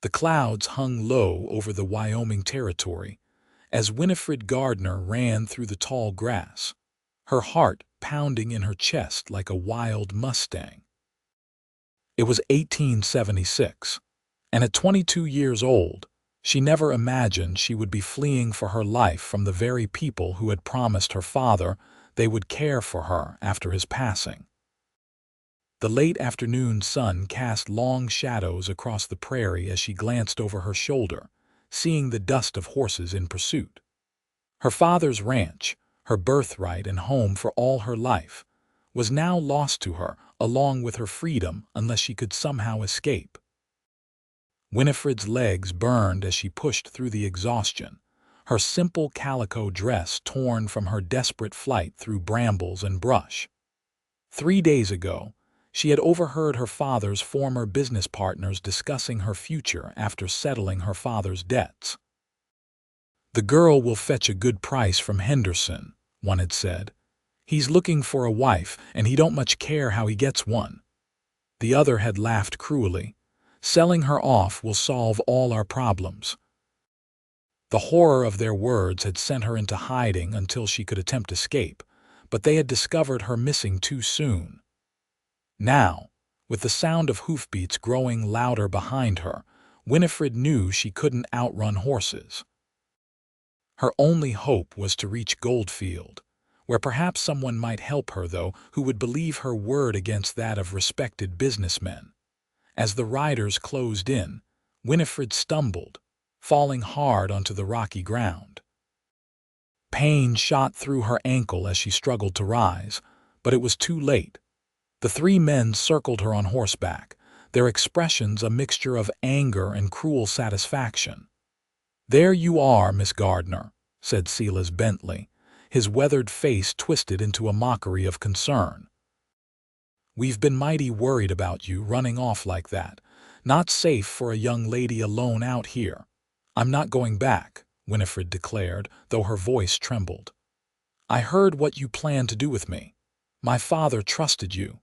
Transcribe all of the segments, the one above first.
The clouds hung low over the Wyoming Territory as Winifred Gardner ran through the tall grass, her heart pounding in her chest like a wild mustang. It was 1876, and at 22 years old, she never imagined she would be fleeing for her life from the very people who had promised her father they would care for her after his passing. The late afternoon sun cast long shadows across the prairie as she glanced over her shoulder, seeing the dust of horses in pursuit. Her father's ranch, her birthright and home for all her life, was now lost to her along with her freedom unless she could somehow escape. Winifred's legs burned as she pushed through the exhaustion, her simple calico dress torn from her desperate flight through brambles and brush. 3 days ago, she had overheard her father's former business partners discussing her future after settling her father's debts. "The girl will fetch a good price from Henderson," one had said. "He's looking for a wife, and he don't much care how he gets one." The other had laughed cruelly. "Selling her off will solve all our problems." The horror of their words had sent her into hiding until she could attempt escape, but they had discovered her missing too soon. Now, with the sound of hoofbeats growing louder behind her, Winifred knew she couldn't outrun horses. Her only hope was to reach Goldfield, where perhaps someone might help her, though, who would believe her word against that of respected businessmen. As the riders closed in, Winifred stumbled, falling hard onto the rocky ground. Pain shot through her ankle as she struggled to rise, but it was too late. The 3 men circled her on horseback, their expressions a mixture of anger and cruel satisfaction. "There you are, Miss Gardner," said Silas Bentley, his weathered face twisted into a mockery of concern. "We've been mighty worried about you running off like that. Not safe for a young lady alone out here." "I'm not going back," Winifred declared, though her voice trembled. "I heard what you planned to do with me. My father trusted you."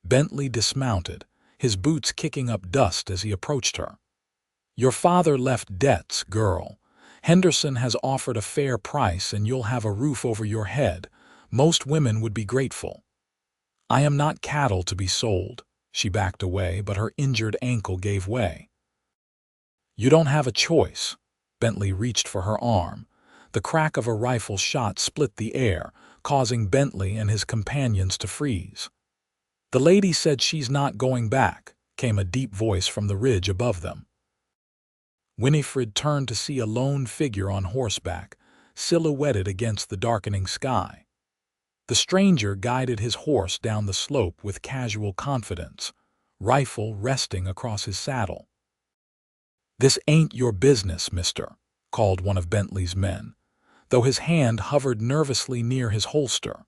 Bentley dismounted, his boots kicking up dust as he approached her. "Your father left debts, girl. Henderson has offered a fair price and you'll have a roof over your head. Most women would be grateful." "I am not cattle to be sold." She backed away, but her injured ankle gave way. "You don't have a choice." Bentley reached for her arm. The crack of a rifle shot split the air, causing Bentley and his companions to freeze. "The lady said she's not going back," came a deep voice from the ridge above them. Winifred turned to see a lone figure on horseback, silhouetted against the darkening sky. The stranger guided his horse down the slope with casual confidence, rifle resting across his saddle. "This ain't your business, mister," called one of Bentley's men, though his hand hovered nervously near his holster.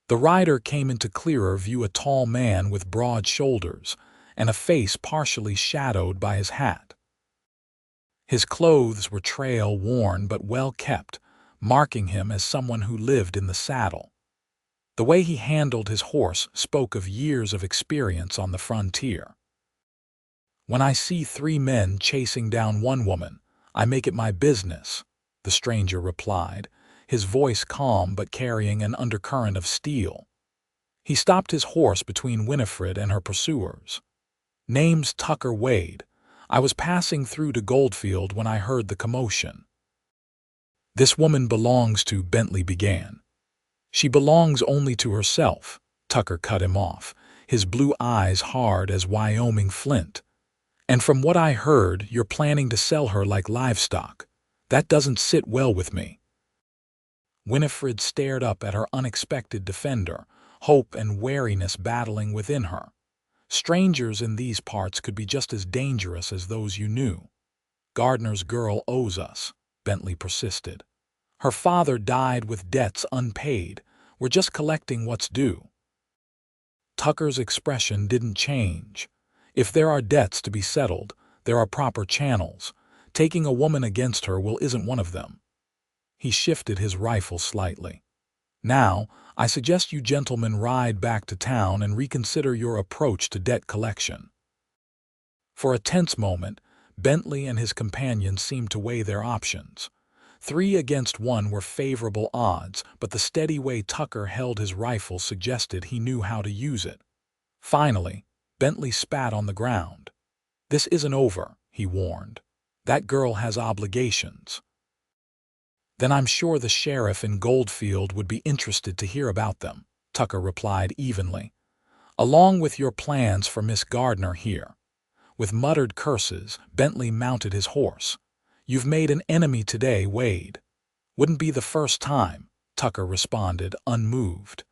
The rider came into clearer view, a tall man with broad shoulders and a face partially shadowed by his hat. His clothes were trail-worn but well-kept, marking him as someone who lived in the saddle. The way he handled his horse spoke of years of experience on the frontier. "When I see 3 men chasing down one woman, I make it my business," the stranger replied, his voice calm but carrying an undercurrent of steel. He stopped his horse between Winifred and her pursuers. "Name's Tucker Wade. I was passing through to Goldfield when I heard the commotion." "This woman belongs to," Bentley began. "She belongs only to herself," Tucker cut him off, his blue eyes hard as Wyoming flint. "And from what I heard, you're planning to sell her like livestock. That doesn't sit well with me." Winifred stared up at her unexpected defender, hope and wariness battling within her. Strangers in these parts could be just as dangerous as those you knew. "Gardner's girl owes us," Bentley persisted. "Her father died with debts unpaid. We're just collecting what's due." Tucker's expression didn't change. "If there are debts to be settled, there are proper channels. Taking a woman against her will isn't one of them." He shifted his rifle slightly. "Now, I suggest you gentlemen ride back to town and reconsider your approach to debt collection." For a tense moment, Bentley and his companion seemed to weigh their options. 3 against 1 were favorable odds, but the steady way Tucker held his rifle suggested he knew how to use it. Finally, Bentley spat on the ground. "This isn't over," he warned. "That girl has obligations." "Then I'm sure the sheriff in Goldfield would be interested to hear about them," Tucker replied evenly. "Along with your plans for Miss Gardner here." With muttered curses, Bentley mounted his horse. "You've made an enemy today, Wade." "Wouldn't be the first time," Tucker responded, unmoved.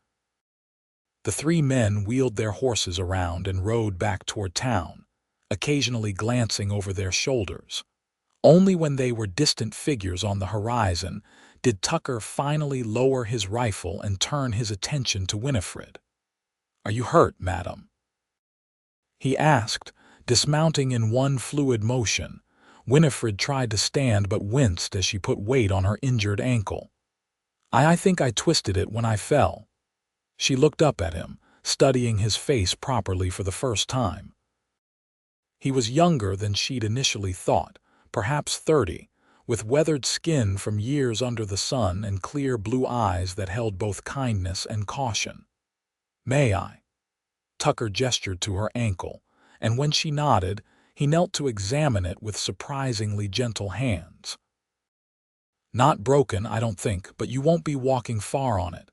The 3 men wheeled their horses around and rode back toward town, occasionally glancing over their shoulders. Only when they were distant figures on the horizon did Tucker finally lower his rifle and turn his attention to Winifred. "Are you hurt, madam?" he asked, dismounting in one fluid motion. Winifred tried to stand but winced as she put weight on her injured ankle. I think I twisted it when I fell." She looked up at him, studying his face properly for the first time. He was younger than she'd initially thought, perhaps 30, with weathered skin from years under the sun and clear blue eyes that held both kindness and caution. "May I?" Tucker gestured to her ankle, and when she nodded, he knelt to examine it with surprisingly gentle hands. "Not broken, I don't think, but you won't be walking far on it."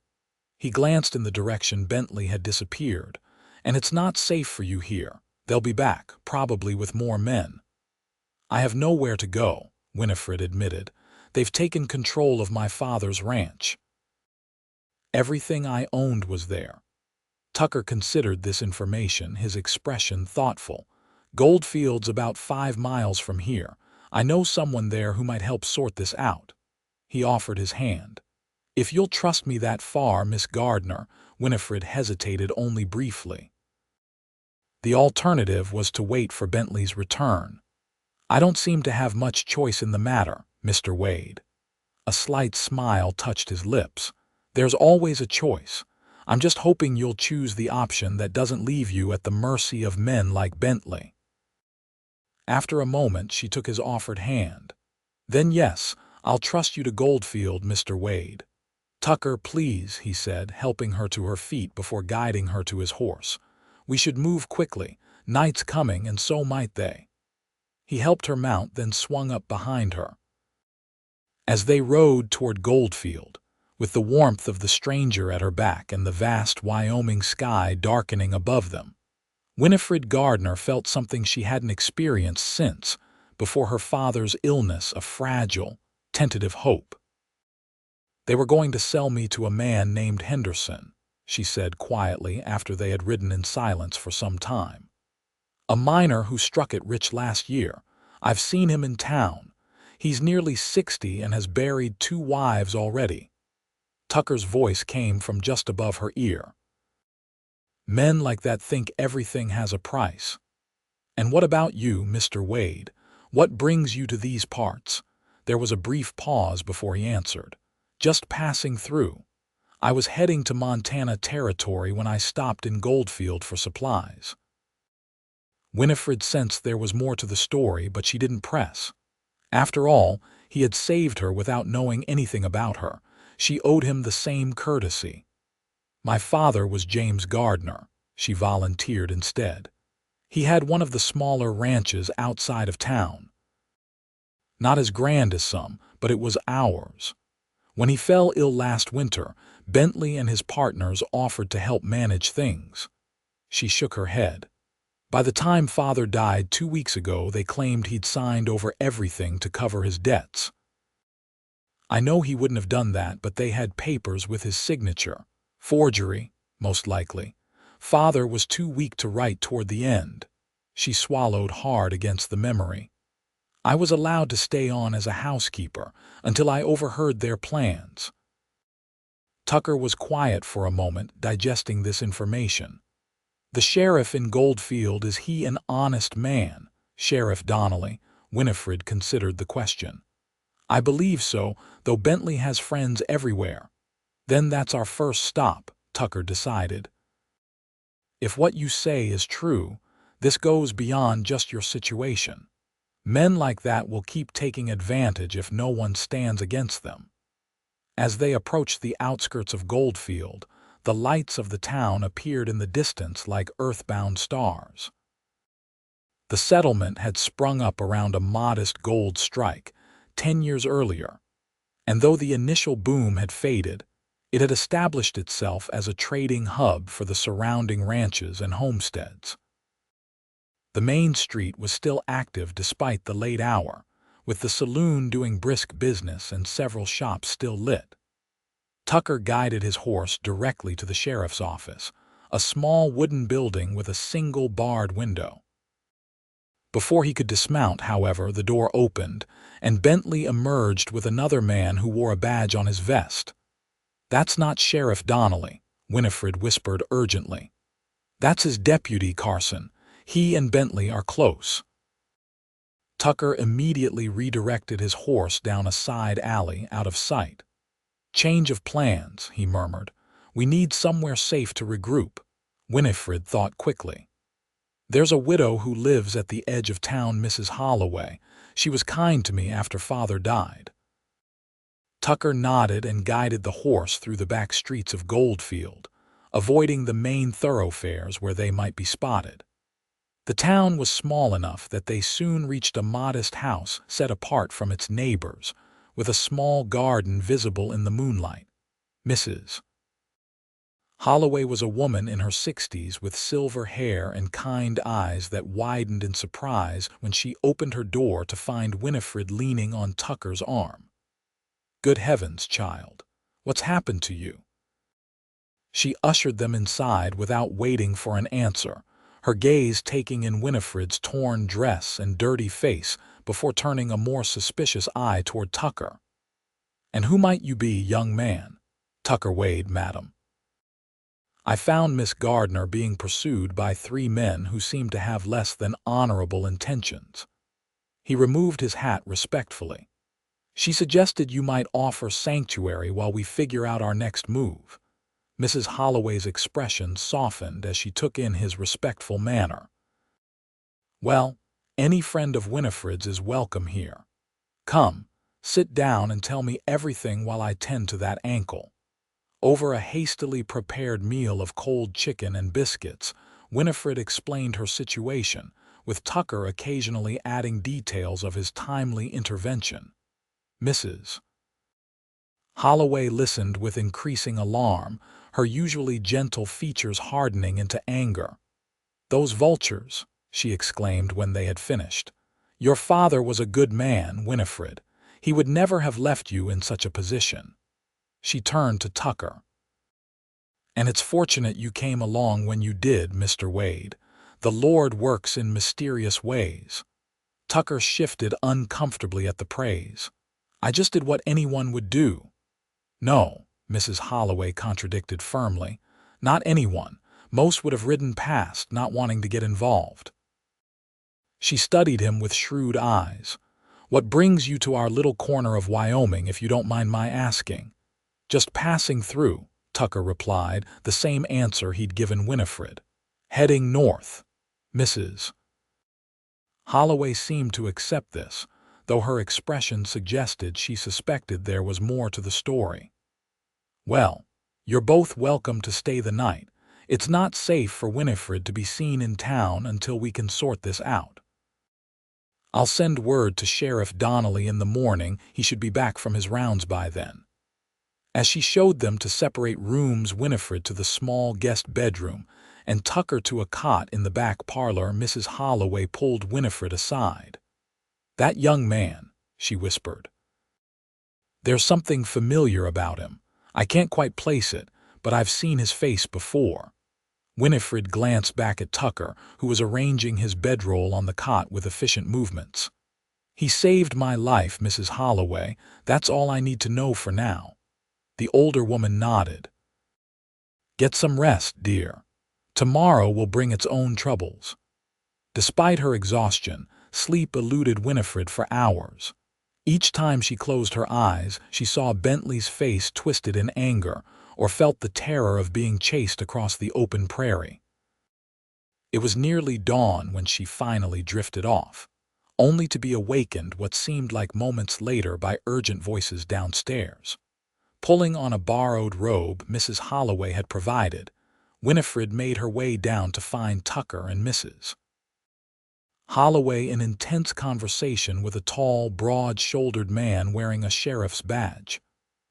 He glanced in the direction Bentley had disappeared. "And it's not safe for you here. They'll be back, probably with more men." "I have nowhere to go," Winifred admitted. "They've taken control of my father's ranch." "Everything I owned was there." Tucker considered this information, his expression thoughtful. "Goldfield's about 5 miles from here. I know someone there who might help sort this out." He offered his hand. "If you'll trust me that far, Miss Gardner." Winifred hesitated only briefly. The alternative was to wait for Bentley's return. "I don't seem to have much choice in the matter, Mr. Wade." A slight smile touched his lips. "There's always a choice. I'm just hoping you'll choose the option that doesn't leave you at the mercy of men like Bentley." After a moment, she took his offered hand. "Then yes, I'll trust you to Goldfield, Mr. Wade." "Tucker, please," he said, helping her to her feet before guiding her to his horse. "We should move quickly. Night's coming, and so might they." He helped her mount, then swung up behind her. As they rode toward Goldfield, with the warmth of the stranger at her back and the vast Wyoming sky darkening above them, Winifred Gardner felt something she hadn't experienced since, before her father's illness, a fragile, tentative hope. "They were going to sell me to a man named Henderson," she said quietly after they had ridden in silence for some time. "A miner who struck it rich last year. I've seen him in town. He's nearly 60 and has buried 2 wives already." Tucker's voice came from just above her ear. "Men like that think everything has a price." "And what about you, Mr. Wade? What brings you to these parts?" There was a brief pause before he answered. "Just passing through. I was heading to Montana Territory when I stopped in Goldfield for supplies." Winifred sensed there was more to the story, but she didn't press. After all, he had saved her without knowing anything about her. She owed him the same courtesy. "My father was James Gardner," she volunteered instead. "He had one of the smaller ranches outside of town. Not as grand as some, but it was ours. When he fell ill last winter, Bentley and his partners offered to help manage things." She shook her head. "By the time Father died 2 weeks ago, they claimed he'd signed over everything to cover his debts. I know he wouldn't have done that, but they had papers with his signature. Forgery, most likely. Father was too weak to write toward the end." She swallowed hard against the memory. "I was allowed to stay on as a housekeeper until I overheard their plans." Tucker was quiet for a moment, digesting this information. "The sheriff in Goldfield, is he an honest man, Sheriff Donnelly?" Winifred considered the question. "I believe so, though Bentley has friends everywhere." "Then that's our first stop," Tucker decided. "If what you say is true, This goes beyond just your situation. Men like that will keep taking advantage if no one stands against them." As they approached the outskirts of Goldfield, the lights of the town appeared in the distance like earthbound stars. The settlement had sprung up around a modest gold strike 10 years earlier, and though the initial boom had faded, it had established itself as a trading hub for the surrounding ranches and homesteads. The main street was still active despite the late hour, with the saloon doing brisk business and several shops still lit. Tucker guided his horse directly to the sheriff's office, a small wooden building with a single barred window. Before he could dismount, however, the door opened, and Bentley emerged with another man who wore a badge on his vest. "That's not Sheriff Donnelly," Winifred whispered urgently. "That's his deputy, Carson. He and Bentley are close." Tucker immediately redirected his horse down a side alley out of sight. "Change of plans," he murmured. "We need somewhere safe to regroup." Winifred thought quickly. "There's a widow who lives at the edge of town, Mrs. Holloway. She was kind to me after Father died." Tucker nodded and guided the horse through the back streets of Goldfield, avoiding the main thoroughfares where they might be spotted. The town was small enough that they soon reached a modest house set apart from its neighbors, with a small garden visible in the moonlight. Mrs. Holloway was a woman in her 60s with silver hair and kind eyes that widened in surprise when she opened her door to find Winifred leaning on Tucker's arm. "Good heavens, child, what's happened to you?" She ushered them inside without waiting for an answer, her gaze taking in Winifred's torn dress and dirty face before turning a more suspicious eye toward Tucker. "And who might you be, young man?" Tucker weighed, "Madam." "I found Miss Gardner being pursued by 3 men who seemed to have less than honorable intentions." He removed his hat respectfully. "She suggested you might offer sanctuary while we figure out our next move." Mrs. Holloway's expression softened as she took in his respectful manner. "Well, any friend of Winifred's is welcome here. Come, sit down and tell me everything while I tend to that ankle." Over a hastily prepared meal of cold chicken and biscuits, Winifred explained her situation, with Tucker occasionally adding details of his timely intervention. Mrs. Holloway listened with increasing alarm, her usually gentle features hardening into anger. "Those vultures!" she exclaimed when they had finished. "Your father was a good man, Winifred. He would never have left you in such a position." She turned to Tucker. "And it's fortunate you came along when you did, Mr. Wade. The Lord works in mysterious ways." Tucker shifted uncomfortably at the praise. "I just did what anyone would do." "No," Mrs. Holloway contradicted firmly. "Not anyone. Most would have ridden past, not wanting to get involved." She studied him with shrewd eyes. "What brings you to our little corner of Wyoming, if you don't mind my asking?" "Just passing through," Tucker replied, the same answer he'd given Winifred. "Heading north." Mrs. Holloway seemed to accept this, though her expression suggested she suspected there was more to the story. "Well, you're both welcome to stay the night. It's not safe for Winifred to be seen in town until we can sort this out. I'll send word to Sheriff Donnelly in the morning. He should be back from his rounds by then." As she showed them to separate rooms, Winifred to the small guest bedroom and Tucker to a cot in the back parlor, Mrs. Holloway pulled Winifred aside. "That young man," she whispered. "There's something familiar about him. I can't quite place it, but I've seen his face before." Winifred glanced back at Tucker, who was arranging his bedroll on the cot with efficient movements. "He saved my life, Mrs. Holloway. That's all I need to know for now." The older woman nodded. "Get some rest, dear. Tomorrow will bring its own troubles." Despite her exhaustion, sleep eluded Winifred for hours. Each time she closed her eyes, she saw Bentley's face twisted in anger, or felt the terror of being chased across the open prairie. It was nearly dawn when she finally drifted off, only to be awakened what seemed like moments later by urgent voices downstairs. Pulling on a borrowed robe Mrs. Holloway had provided, Winifred made her way down to find Tucker and Mrs. Holloway in intense conversation with a tall, broad-shouldered man wearing a sheriff's badge.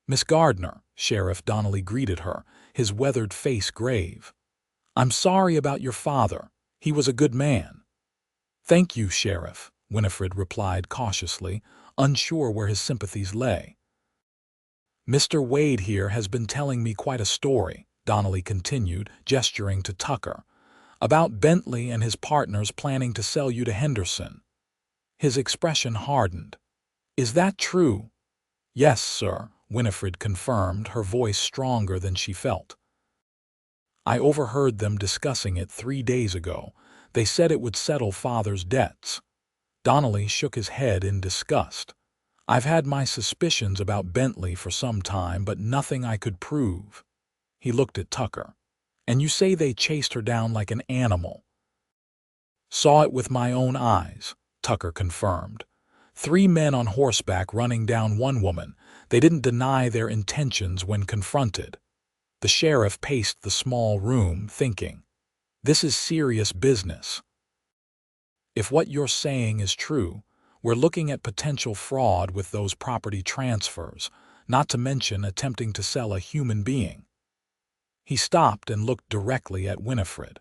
"Miss Gardner," Sheriff Donnelly greeted her, his weathered face grave. "I'm sorry about your father. He was a good man." "Thank you, Sheriff," Winifred replied cautiously, unsure where his sympathies lay. "Mr. Wade here has been telling me quite a story," Donnelly continued, gesturing to Tucker, "about Bentley and his partners planning to sell you to Henderson." His expression hardened. "Is that true?" "Yes, sir," Winifred confirmed, her voice stronger than she felt. "I overheard them discussing it 3 days ago. They said it would settle Father's debts." Donnelly shook his head in disgust. "I've had my suspicions about Bentley for some time, but nothing I could prove." He looked at Tucker. "And you say they chased her down like an animal?" "Saw it with my own eyes," Tucker confirmed. 3 men on horseback running down one woman. They didn't deny their intentions when confronted. The sheriff paced the small room, thinking, "This is serious business. If what you're saying is true, we're looking at potential fraud with those property transfers, not to mention attempting to sell a human being." He stopped and looked directly at Winifred.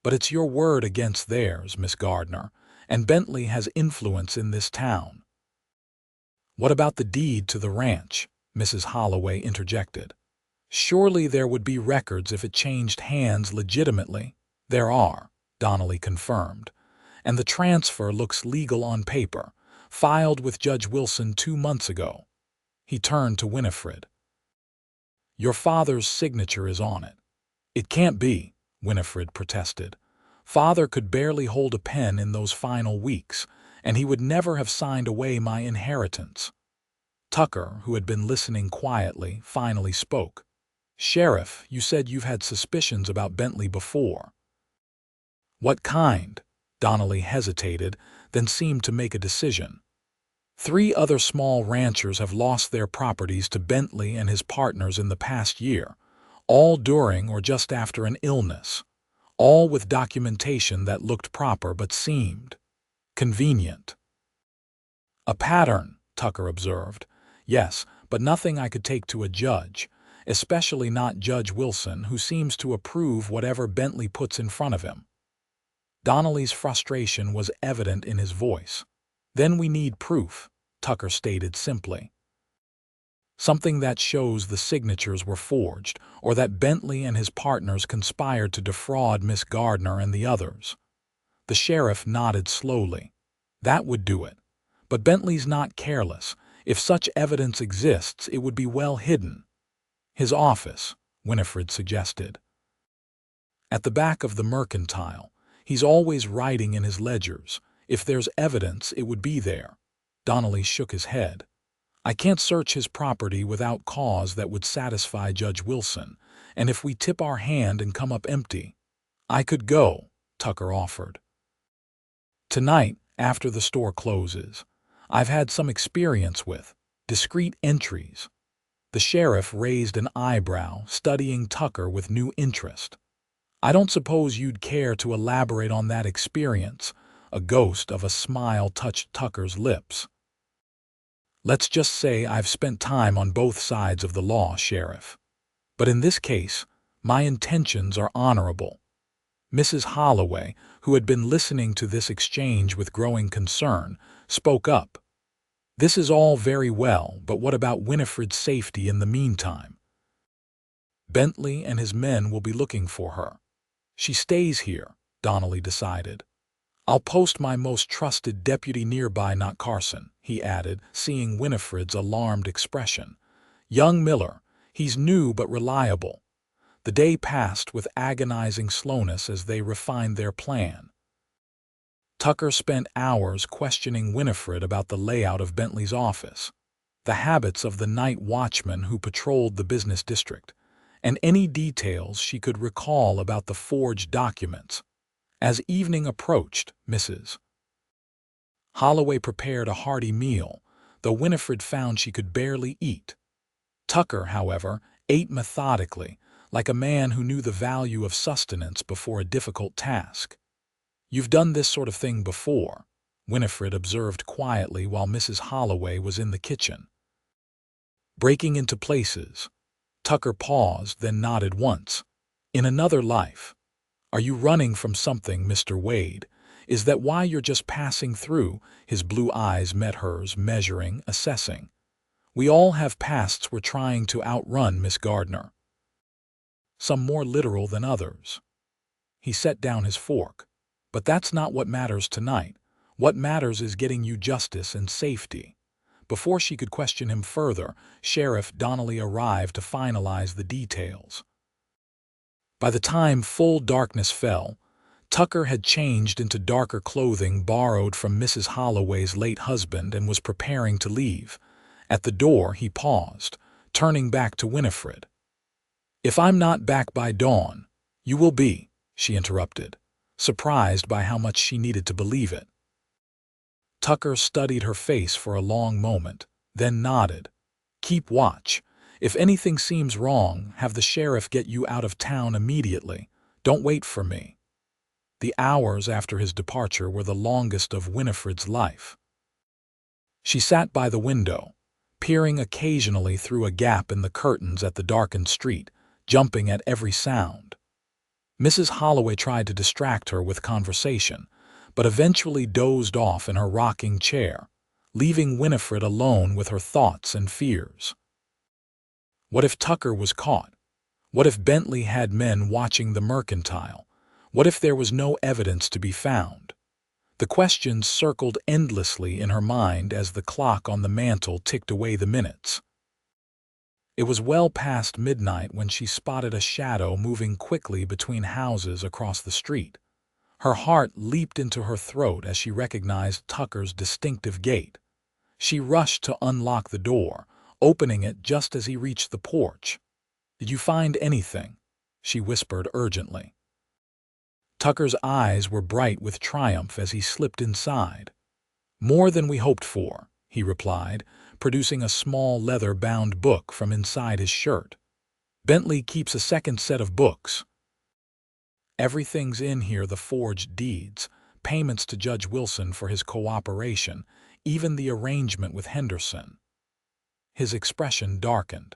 "But it's your word against theirs, Miss Gardner, and Bentley has influence in this town." "What about the deed to the ranch?" Mrs. Holloway interjected. "Surely there would be records if it changed hands legitimately." "There are," Donnelly confirmed, "and the transfer looks legal on paper, filed with Judge Wilson 2 months ago." He turned to Winifred. "Your father's signature is on it." "It can't be," Winifred protested. "Father could barely hold a pen in those final weeks, and he would never have signed away my inheritance." Tucker, who had been listening quietly, finally spoke. "Sheriff, you said you've had suspicions about Bentley before." "What kind?" Donnelly hesitated, then seemed to make a decision. 3 other small ranchers have lost their properties to Bentley and his partners in the past year, all during or just after an illness, all with documentation that looked proper but seemed convenient. "A pattern," Tucker observed. "Yes, but nothing I could take to a judge, especially not Judge Wilson, who seems to approve whatever Bentley puts in front of him." Donnelly's frustration was evident in his voice. "Then we need proof," Tucker stated simply. "Something that shows the signatures were forged, or that Bentley and his partners conspired to defraud Miss Gardner and the others." The sheriff nodded slowly. "That would do it. But Bentley's not careless. If such evidence exists, it would be well hidden." "His office," Winifred suggested. "At the back of the Mercantile. He's always writing in his ledgers. If there's evidence, it would be there." Donnelly shook his head. "I can't search his property without cause that would satisfy Judge Wilson, and if we tip our hand and come up empty—" "I could go," Tucker offered. "Tonight, after the store closes. I've had some experience with discreet entries." The sheriff raised an eyebrow, studying Tucker with new interest. "I don't suppose you'd care to elaborate on that experience?" A ghost of a smile touched Tucker's lips. "Let's just say I've spent time on both sides of the law, Sheriff. But in this case, my intentions are honorable." Mrs. Holloway, who had been listening to this exchange with growing concern, spoke up. "This is all very well, but what about Winifred's safety in the meantime? Bentley and his men will be looking for her." "She stays here," Donnelly decided. "I'll post my most trusted deputy nearby, not Carson," he added, seeing Winifred's alarmed expression. "Young Miller. He's new but reliable." The day passed with agonizing slowness as they refined their plan. Tucker spent hours questioning Winifred about the layout of Bentley's office, the habits of the night watchman who patrolled the business district, and any details she could recall about the forged documents. As evening approached, Mrs. Holloway prepared a hearty meal, though Winifred found she could barely eat. Tucker, however, ate methodically, like a man who knew the value of sustenance before a difficult task. "You've done this sort of thing before," Winifred observed quietly while Mrs. Holloway was in the kitchen. Breaking into places. Tucker paused, then nodded once. "In another life. Are you running from something, Mr. Wade? Is that why you're just passing through?" His blue eyes met hers, measuring, assessing. "We all have pasts we're trying to outrun, Miss Gardner. Some more literal than others." He set down his fork. "But that's not what matters tonight. What matters is getting you justice and safety." Before she could question him further, Sheriff Donnelly arrived to finalize the details. By the time full darkness fell, Tucker had changed into darker clothing borrowed from Mrs. Holloway's late husband and was preparing to leave. At the door he paused, turning back to Winifred. "If I'm not back by dawn, you will be," she interrupted, surprised by how much she needed to believe it. Tucker studied her face for a long moment, then nodded. "Keep watch. If anything seems wrong, have the sheriff get you out of town immediately. Don't wait for me." The hours after his departure were the longest of Winifred's life. She sat by the window, peering occasionally through a gap in the curtains at the darkened street, jumping at every sound. Mrs. Holloway tried to distract her with conversation, but eventually dozed off in her rocking chair, leaving Winifred alone with her thoughts and fears. What if Tucker was caught? What if Bentley had men watching the mercantile? What if there was no evidence to be found? The questions circled endlessly in her mind as the clock on the mantel ticked away the minutes. It was well past midnight when she spotted a shadow moving quickly between houses across the street. Her heart leaped into her throat as she recognized Tucker's distinctive gait. She rushed to unlock the door, opening it just as he reached the porch. "Did you find anything?" she whispered urgently. Tucker's eyes were bright with triumph as he slipped inside. "More than we hoped for," he replied, producing a small leather-bound book from inside his shirt. "Bentley keeps a second set of books. Everything's in here: the forged deeds, payments to Judge Wilson for his cooperation, even the arrangement with Henderson." His expression darkened.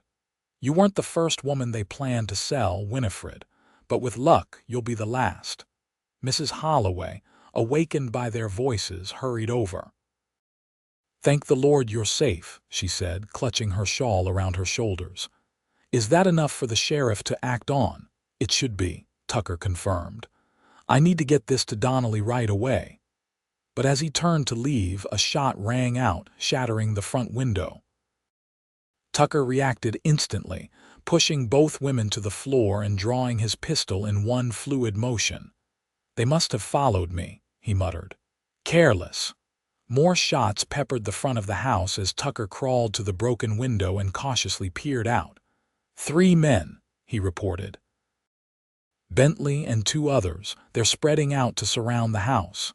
"You weren't the first woman they planned to sell, Winifred, but with luck you'll be the last." Mrs. Holloway, awakened by their voices, hurried over. "Thank the Lord you're safe," she said, clutching her shawl around her shoulders. "Is that enough for the sheriff to act on?" "It should be," Tucker confirmed. "I need to get this to Donnelly right away." But as he turned to leave, a shot rang out, shattering the front window. Tucker reacted instantly, pushing both women to the floor and drawing his pistol in one fluid motion. "They must have followed me," he muttered. "Careless." More shots peppered the front of the house as Tucker crawled to the broken window and cautiously peered out. "3 men," he reported. "Bentley and 2 others. They're spreading out to surround the house."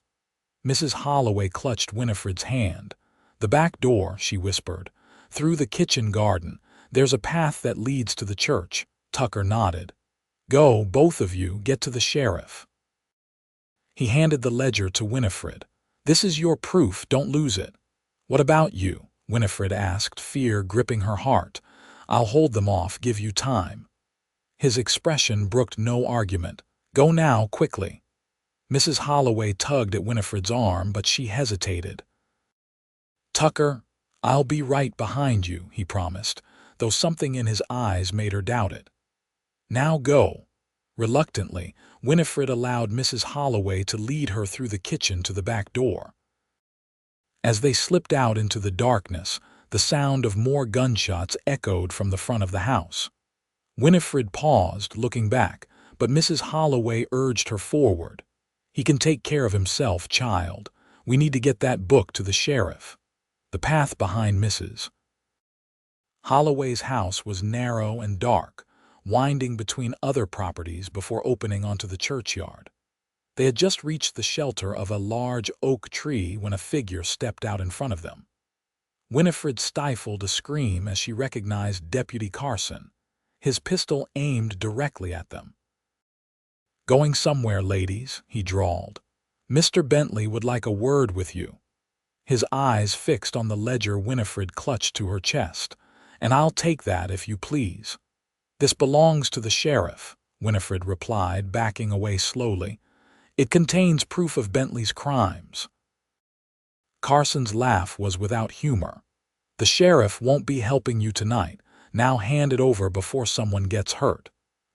Mrs. Holloway clutched Winifred's hand. "The back door," she whispered. "Through the kitchen garden. There's a path that leads to the church." Tucker nodded. "Go, both of you, get to the sheriff." He handed the ledger to Winifred. "This is your proof, don't lose it." "What about you?" Winifred asked, fear gripping her heart. "I'll hold them off, give you time." His expression brooked no argument. "Go now, quickly." Mrs. Holloway tugged at Winifred's arm, but she hesitated. "Tucker, I'll be right behind you," he promised, though something in his eyes made her doubt it. "Now go." Reluctantly, Winifred allowed Mrs. Holloway to lead her through the kitchen to the back door. As they slipped out into the darkness, the sound of more gunshots echoed from the front of the house. Winifred paused, looking back, but Mrs. Holloway urged her forward. "He can take care of himself, child. We need to get that book to the sheriff." The path behind Mrs. Holloway's house was narrow and dark, winding between other properties before opening onto the churchyard. They had just reached the shelter of a large oak tree when a figure stepped out in front of them. Winifred stifled a scream as she recognized Deputy Carson, his pistol aimed directly at them. "Going somewhere, ladies," he drawled. "Mr. Bentley would like a word with you." His eyes fixed on the ledger Winifred clutched to her chest. "And I'll take that, if you please." "This belongs to the sheriff," Winifred replied, backing away slowly. "It contains proof of Bentley's crimes." Carson's laugh was without humor. "The sheriff won't be helping you tonight. Now hand it over before someone gets hurt."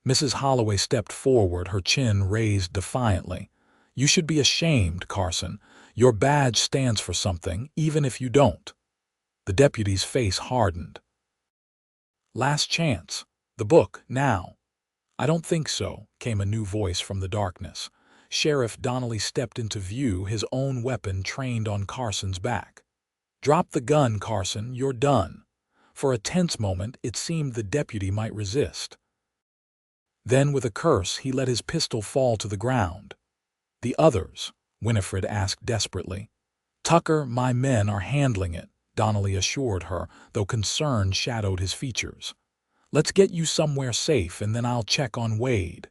Mrs. Holloway stepped forward, her chin raised defiantly. "You should be ashamed, Carson. Your badge stands for something, even if you don't." The deputy's face hardened. "Last chance. The book, now." "I don't think so," came a new voice from the darkness. Sheriff Donnelly stepped into view, his own weapon trained on Carson's back. "Drop the gun, Carson. You're done." For a tense moment, it seemed the deputy might resist. Then, with a curse, he let his pistol fall to the ground. "The others?" Winifred asked desperately. "Tucker, my men are handling it," Donnelly assured her, though concern shadowed his features. "Let's get you somewhere safe, and then I'll check on Wade."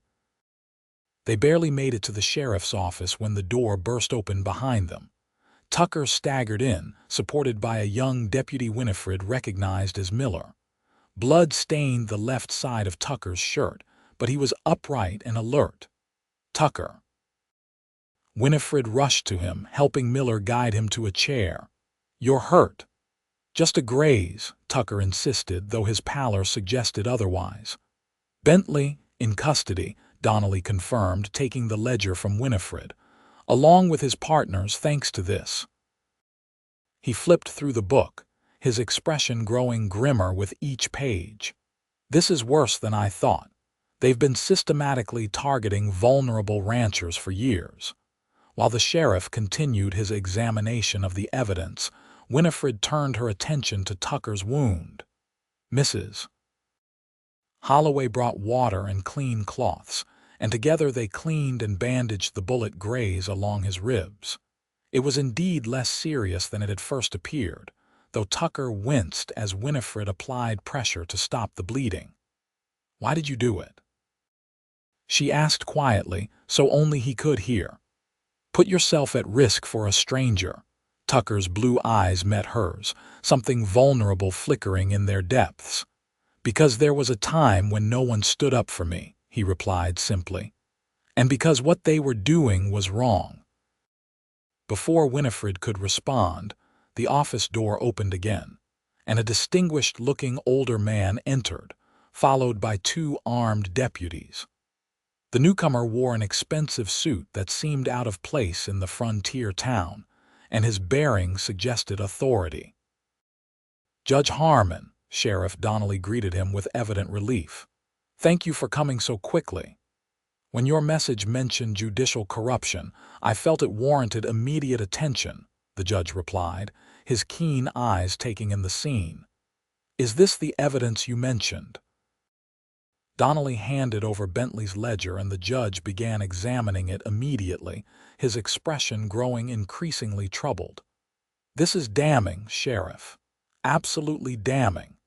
They barely made it to the sheriff's office when the door burst open behind them. Tucker staggered in, supported by a young deputy Winifred recognized as Miller. Blood stained the left side of Tucker's shirt, but he was upright and alert. "Tucker." Winifred rushed to him, helping Miller guide him to a chair. "You're hurt." "Just a graze," Tucker insisted, though his pallor suggested otherwise. "Bentley, in custody," Donnelly confirmed, taking the ledger from Winifred. "Along with his partners, thanks to this." He flipped through the book, his expression growing grimmer with each page. "This is worse than I thought. They've been systematically targeting vulnerable ranchers for years." While the sheriff continued his examination of the evidence, Winifred turned her attention to Tucker's wound. "Mrs. Holloway brought water and clean cloths, and together they cleaned and bandaged the bullet graze along his ribs. It was indeed less serious than it had first appeared, though Tucker winced as Winifred applied pressure to stop the bleeding. "Why did you do it?" she asked quietly, so only he could hear. "Put yourself at risk for a stranger." Tucker's blue eyes met hers, something vulnerable flickering in their depths. "Because there was a time when no one stood up for me," he replied simply. "And because what they were doing was wrong." Before Winifred could respond, the office door opened again, and a distinguished-looking older man entered, followed by two armed deputies. The newcomer wore an expensive suit that seemed out of place in the frontier town, and his bearing suggested authority. "Judge Harmon," Sheriff Donnelly greeted him with evident relief. "Thank you for coming so quickly. When your message mentioned judicial corruption, I felt it warranted immediate attention," the judge replied, his keen eyes taking in the scene. "Is this the evidence you mentioned?" Donnelly handed over Bentley's ledger, and the judge began examining it immediately, his expression growing increasingly troubled. "This is damning, Sheriff. Absolutely damning.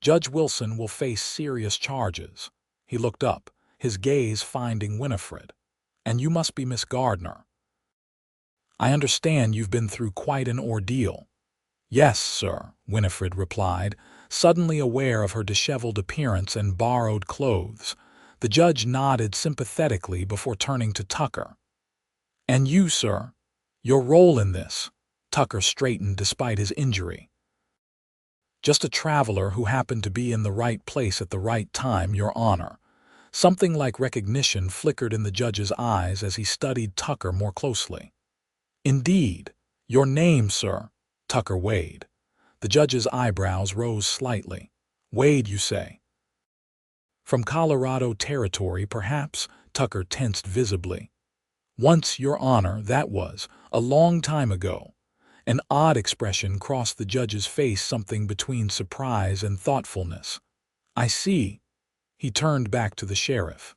Judge Wilson will face serious charges." He looked up, his gaze finding Winifred. "And you must be Miss Gardner. I understand you've been through quite an ordeal." "Yes, sir," Winifred replied, suddenly aware of her disheveled appearance and borrowed clothes. The judge nodded sympathetically before turning to Tucker. "And you, sir? Your role in this?" Tucker straightened despite his injury. "Just a traveler who happened to be in the right place at the right time, Your Honor." Something like recognition flickered in the judge's eyes as he studied Tucker more closely. "Indeed. Your name, sir?" "Tucker Wade." The judge's eyebrows rose slightly. "Wade, you say? From Colorado Territory, perhaps?" Tucker tensed visibly. "Once, Your Honor, that was a long time ago." An odd expression crossed the judge's face, something between surprise and thoughtfulness. "I see." He turned back to the sheriff.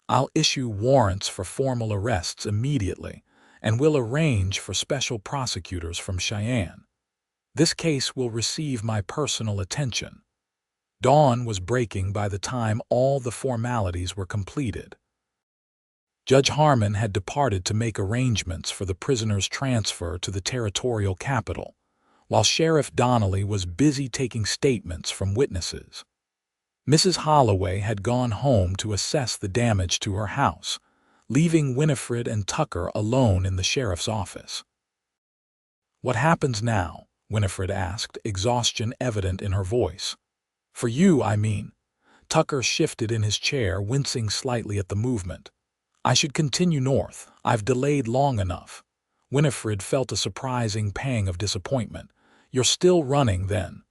I'll issue warrants for formal arrests immediately, and we'll arrange for special prosecutors from Cheyenne. This case will receive my personal attention." Dawn was breaking by the time all the formalities were completed. Judge Harmon had departed to make arrangements for the prisoner's transfer to the territorial capital, while Sheriff Donnelly was busy taking statements from witnesses. Mrs. Holloway had gone home to assess the damage to her house, leaving Winifred and Tucker alone in the sheriff's office. "What happens now?" Winifred asked, exhaustion evident in her voice. "For you, I mean." Tucker shifted in his chair, wincing slightly at the movement. "I should continue north. I've delayed long enough." Winifred felt a surprising pang of disappointment. "You're still running, then?"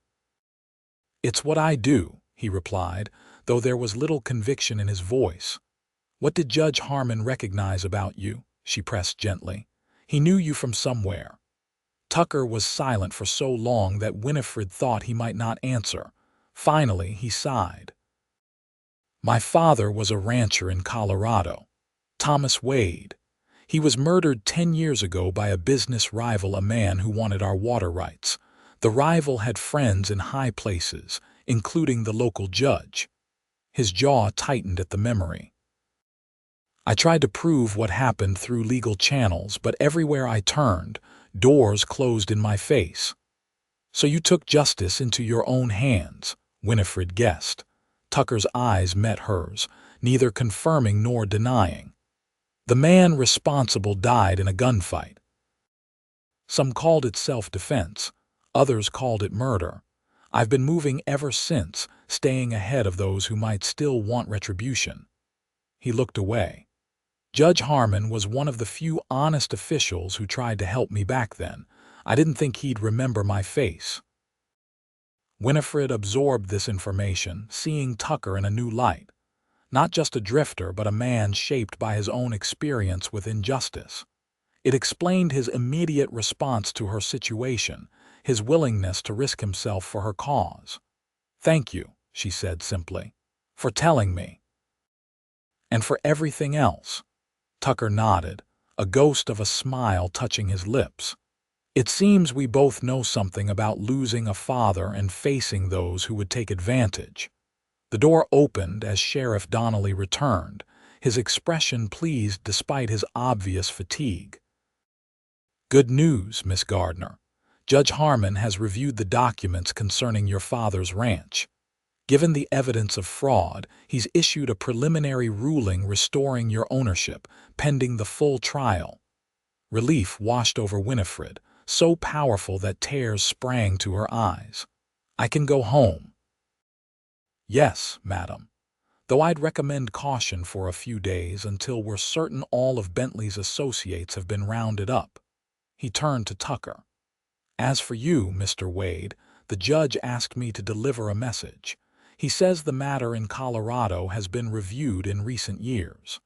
"It's what I do," he replied, though there was little conviction in his voice. "What did Judge Harmon recognize about you?" she pressed gently. "He knew you from somewhere." Tucker was silent for so long that Winifred thought he might not answer. Finally, he sighed. "My father was a rancher in Colorado. Thomas Wade. He was murdered 10 years ago by a business rival, a man who wanted our water rights. The rival had friends in high places, including the local judge." His jaw tightened at the memory. "I tried to prove what happened through legal channels, but everywhere I turned, doors closed in my face." "So you took justice into your own hands," Winifred guessed. Tucker's eyes met hers, neither confirming nor denying. "The man responsible died in a gunfight. Some called it self-defense, others called it murder. I've been moving ever since, staying ahead of those who might still want retribution." He looked away. "Judge Harmon was one of the few honest officials who tried to help me back then. I didn't think he'd remember my face." Winifred absorbed this information, seeing Tucker in a new light. Not just a drifter, but a man shaped by his own experience with injustice. It explained his immediate response to her situation, his willingness to risk himself for her cause. "Thank you," she said simply, "for telling me." "And for everything else." Tucker nodded, a ghost of a smile touching his lips. "It seems we both know something about losing a father and facing those who would take advantage." The door opened as Sheriff Donnelly returned, his expression pleased despite his obvious fatigue. "Good news, Miss Gardner. Judge Harmon has reviewed the documents concerning your father's ranch. Given the evidence of fraud, he's issued a preliminary ruling restoring your ownership, pending the full trial." Relief washed over Winifred, so powerful that tears sprang to her eyes. "I can go home." "Yes, madam. Though I'd recommend caution for a few days until we're certain all of Bentley's associates have been rounded up." He turned to Tucker. "As for you, Mr. Wade, the judge asked me to deliver a message. He says the matter in Colorado has been reviewed in recent years.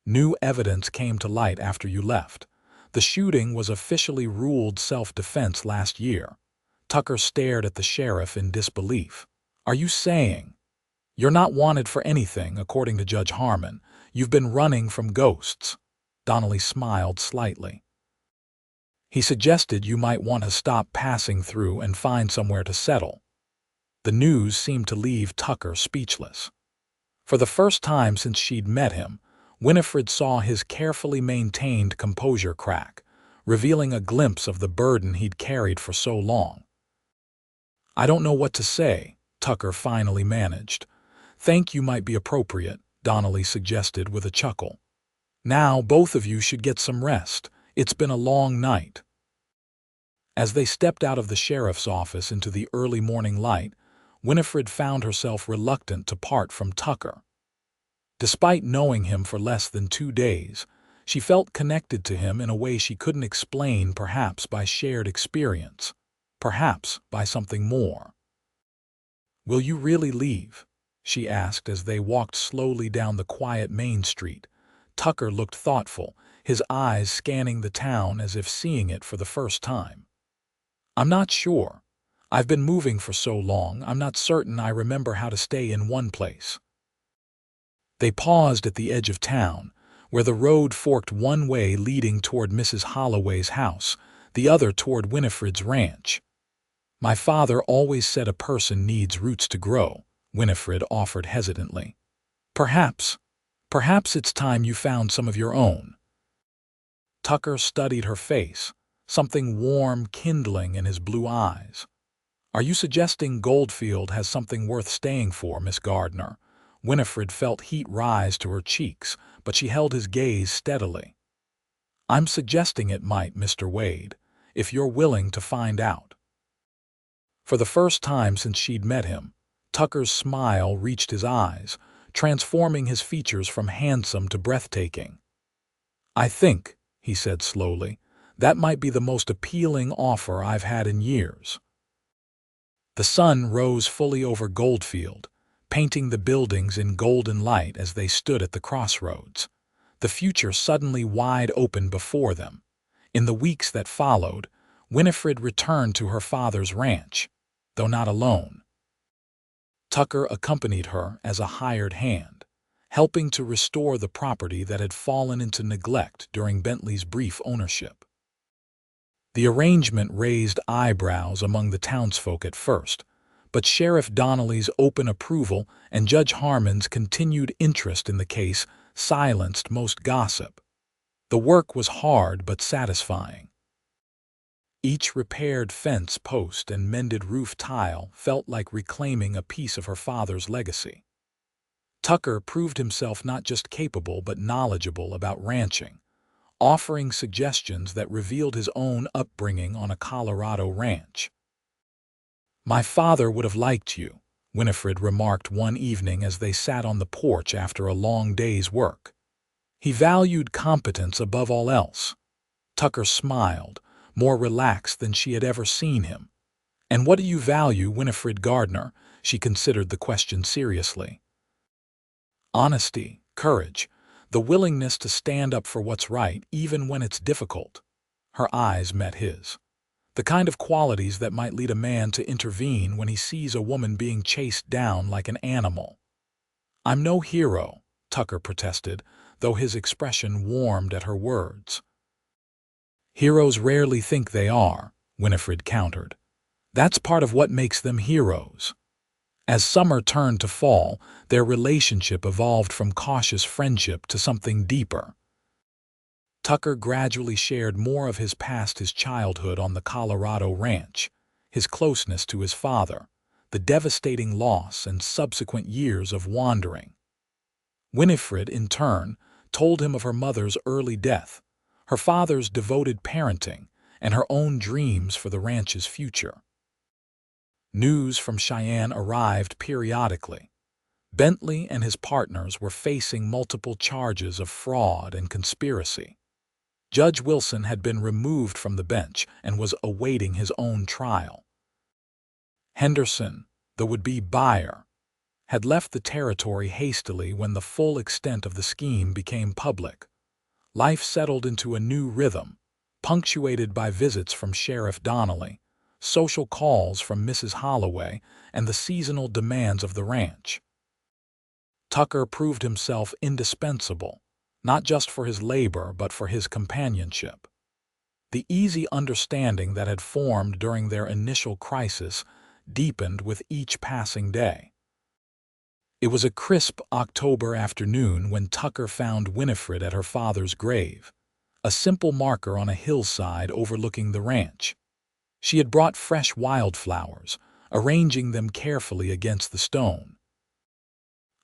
New evidence came to light after you left. The shooting was officially ruled self-defense last year." Tucker stared at the sheriff in disbelief. "Are you saying—" "You're not wanted for anything, according to Judge Harmon. You've been running from ghosts." Donnelly smiled slightly. "He suggested you might want to stop passing through and find somewhere to settle." The news seemed to leave Tucker speechless. For the first time since she'd met him, Winifred saw his carefully maintained composure crack, revealing a glimpse of the burden he'd carried for so long. "I don't know what to say," Tucker finally managed. "Thank you might be appropriate," Donnelly suggested with a chuckle. "Now both of you should get some rest. It's been a long night." As they stepped out of the sheriff's office into the early morning light, Winifred found herself reluctant to part from Tucker. Despite knowing him for less than 2 days, she felt connected to him in a way she couldn't explain, perhaps by shared experience, perhaps by something more. "Will you really leave?" she asked as they walked slowly down the quiet main street. Tucker looked thoughtful, his eyes scanning the town as if seeing it for the first time. "I'm not sure. I've been moving for so long, I'm not certain I remember how to stay in one place." They paused at the edge of town, where the road forked one way leading toward Mrs. Holloway's house, the other toward Winifred's ranch. "My father always said a person needs roots to grow," Winifred offered hesitantly. Perhaps it's time you found some of your own." Tucker studied her face, something warm kindling in his blue eyes. "Are you suggesting Goldfield has something worth staying for, Miss Gardner?" Winifred felt heat rise to her cheeks, but she held his gaze steadily. "I'm suggesting it might, Mr. Wade, if you're willing to find out." For the first time since she'd met him, Tucker's smile reached his eyes, transforming his features from handsome to breathtaking. "I think," he said slowly, "that might be the most appealing offer I've had in years." The sun rose fully over Goldfield, painting the buildings in golden light as they stood at the crossroads, the future suddenly wide open before them. In the weeks that followed, Winifred returned to her father's ranch, though not alone. Tucker accompanied her as a hired hand, helping to restore the property that had fallen into neglect during Bentley's brief ownership. The arrangement raised eyebrows among the townsfolk at first, but Sheriff Donnelly's open approval and Judge Harmon's continued interest in the case silenced most gossip. The work was hard but satisfying. Each repaired fence post and mended roof tile felt like reclaiming a piece of her father's legacy. Tucker proved himself not just capable but knowledgeable about ranching, offering suggestions that revealed his own upbringing on a Colorado ranch. "My father would have liked you," Winifred remarked one evening as they sat on the porch after a long day's work. "He valued competence above all else." Tucker smiled, more relaxed than she had ever seen him. "And what do you value, Winifred Gardner?" She considered the question seriously. "Honesty, courage, the willingness to stand up for what's right even when it's difficult." Her eyes met his. "The kind of qualities that might lead a man to intervene when he sees a woman being chased down like an animal." "I'm no hero," Tucker protested, though his expression warmed at her words. "Heroes rarely think they are," Winifred countered. "That's part of what makes them heroes." As summer turned to fall, their relationship evolved from cautious friendship to something deeper. Tucker gradually shared more of his his childhood on the Colorado ranch, his closeness to his father, the devastating loss and subsequent years of wandering. Winifred, in turn, told him of her mother's early death, her father's devoted parenting, and her own dreams for the ranch's future. News from Cheyenne arrived periodically. Bentley and his partners were facing multiple charges of fraud and conspiracy. Judge Wilson had been removed from the bench and was awaiting his own trial. Henderson, the would-be buyer, had left the territory hastily when the full extent of the scheme became public. Life settled into a new rhythm, punctuated by visits from Sheriff Donnelly, social calls from Mrs. Holloway, and the seasonal demands of the ranch. Tucker proved himself indispensable, not just for his labor but for his companionship. The easy understanding that had formed during their initial crisis deepened with each passing day. It was a crisp October afternoon when Tucker found Winifred at her father's grave, a simple marker on a hillside overlooking the ranch. She had brought fresh wildflowers, arranging them carefully against the stone.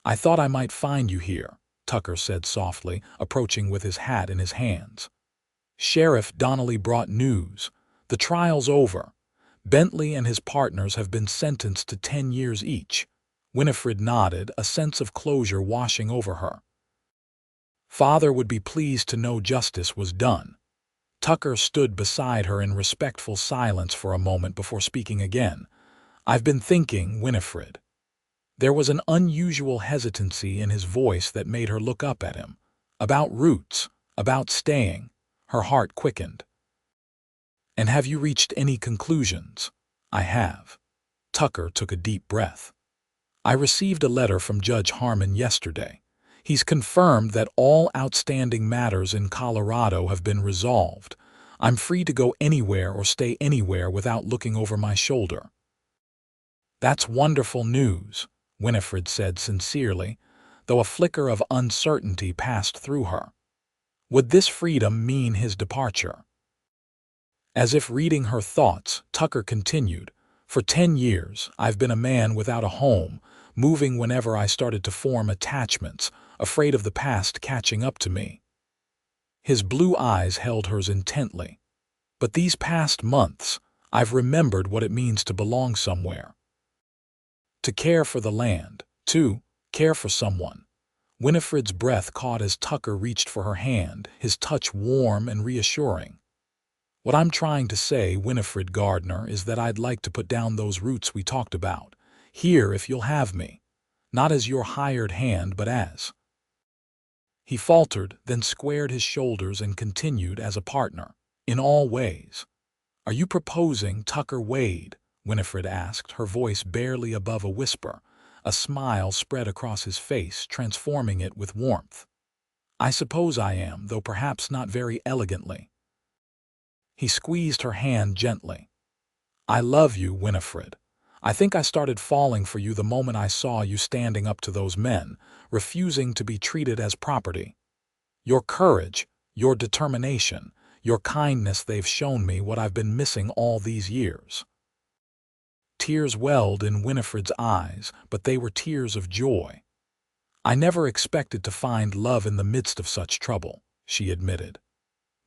"I thought I might find you here," Tucker said softly, approaching with his hat in his hands. "Sheriff Donnelly brought news. The trial's over. Bentley and his partners have been sentenced to 10 years each." Winifred nodded, a sense of closure washing over her. "Father would be pleased to know justice was done." Tucker stood beside her in respectful silence for a moment before speaking again. "I've been thinking, Winifred." There was an unusual hesitancy in his voice that made her look up at him. "About roots, about staying." Her heart quickened. "And have you reached any conclusions?" "I have." Tucker took a deep breath. "I received a letter from Judge Harmon yesterday. He's confirmed that all outstanding matters in Colorado have been resolved. I'm free to go anywhere or stay anywhere without looking over my shoulder." "That's wonderful news," Winifred said sincerely, though a flicker of uncertainty passed through her. Would this freedom mean his departure? As if reading her thoughts, Tucker continued, "For 10 years, I've been a man without a home, moving whenever I started to form attachments, afraid of the past catching up to me." His blue eyes held hers intently. "But these past months, I've remembered what it means to belong somewhere. To care for the land, to care for someone." Winifred's breath caught as Tucker reached for her hand, his touch warm and reassuring. "What I'm trying to say, Winifred Gardner, is that I'd like to put down those roots we talked about, here if you'll have me, not as your hired hand but as—" He faltered, then squared his shoulders and continued, "as a partner, in all ways." "Are you proposing Tucker Wade?" Winifred asked, her voice barely above a whisper. A smile spread across his face, transforming it with warmth. "I suppose I am, though perhaps not very elegantly." He squeezed her hand gently. "I love you, Winifred. I think I started falling for you the moment I saw you standing up to those men, refusing to be treated as property. Your courage, your determination, your kindness, they've shown me what I've been missing all these years." Tears welled in Winifred's eyes, but they were tears of joy. "I never expected to find love in the midst of such trouble," she admitted.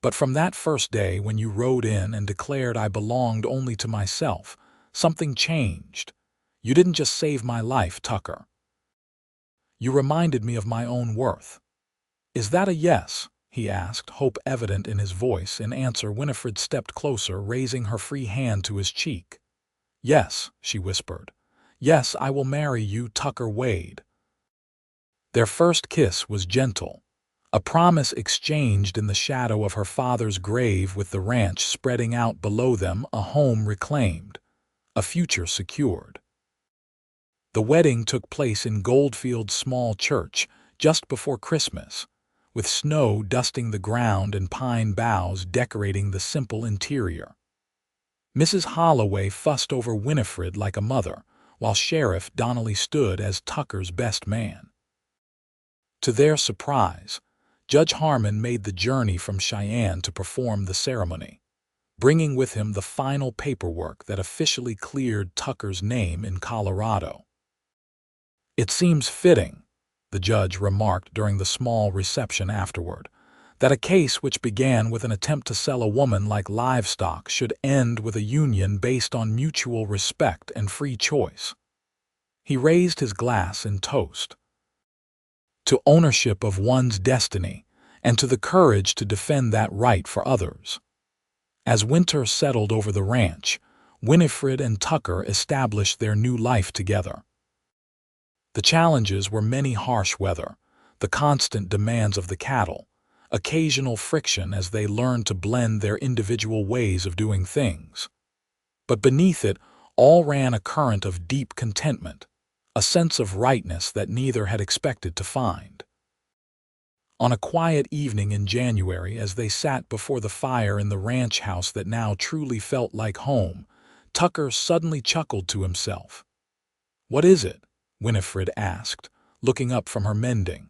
"But from that first day when you rode in and declared I belonged only to myself, something changed. You didn't just save my life, Tucker. You reminded me of my own worth." "Is that a yes?" he asked, hope evident in his voice. In answer, Winifred stepped closer, raising her free hand to his cheek. "Yes," she whispered. "Yes, I will marry you, Tucker Wade." Their first kiss was gentle, a promise exchanged in the shadow of her father's grave, with the ranch spreading out below them, a home reclaimed, a future secured. The wedding took place in Goldfield's small church just before Christmas, with snow dusting the ground and pine boughs decorating the simple interior. Mrs. Holloway fussed over Winifred like a mother, while Sheriff Donnelly stood as Tucker's best man. To their surprise, Judge Harmon made the journey from Cheyenne to perform the ceremony, bringing with him the final paperwork that officially cleared Tucker's name in Colorado. "It seems fitting," the judge remarked during the small reception afterward, "that a case which began with an attempt to sell a woman like Livestock should end with a union based on mutual respect and free choice." He raised his glass in toast. "To ownership of one's destiny, and to the courage to defend that right for others." As winter settled over the ranch, Winifred and Tucker established their new life together. The challenges were many: harsh weather, the constant demands of the cattle, occasional friction as they learned to blend their individual ways of doing things. But beneath it all ran a current of deep contentment, a sense of rightness that neither had expected to find. On a quiet evening in January, as they sat before the fire in the ranch house that now truly felt like home, Tucker suddenly chuckled to himself. "What is it?" Winifred asked, looking up from her mending.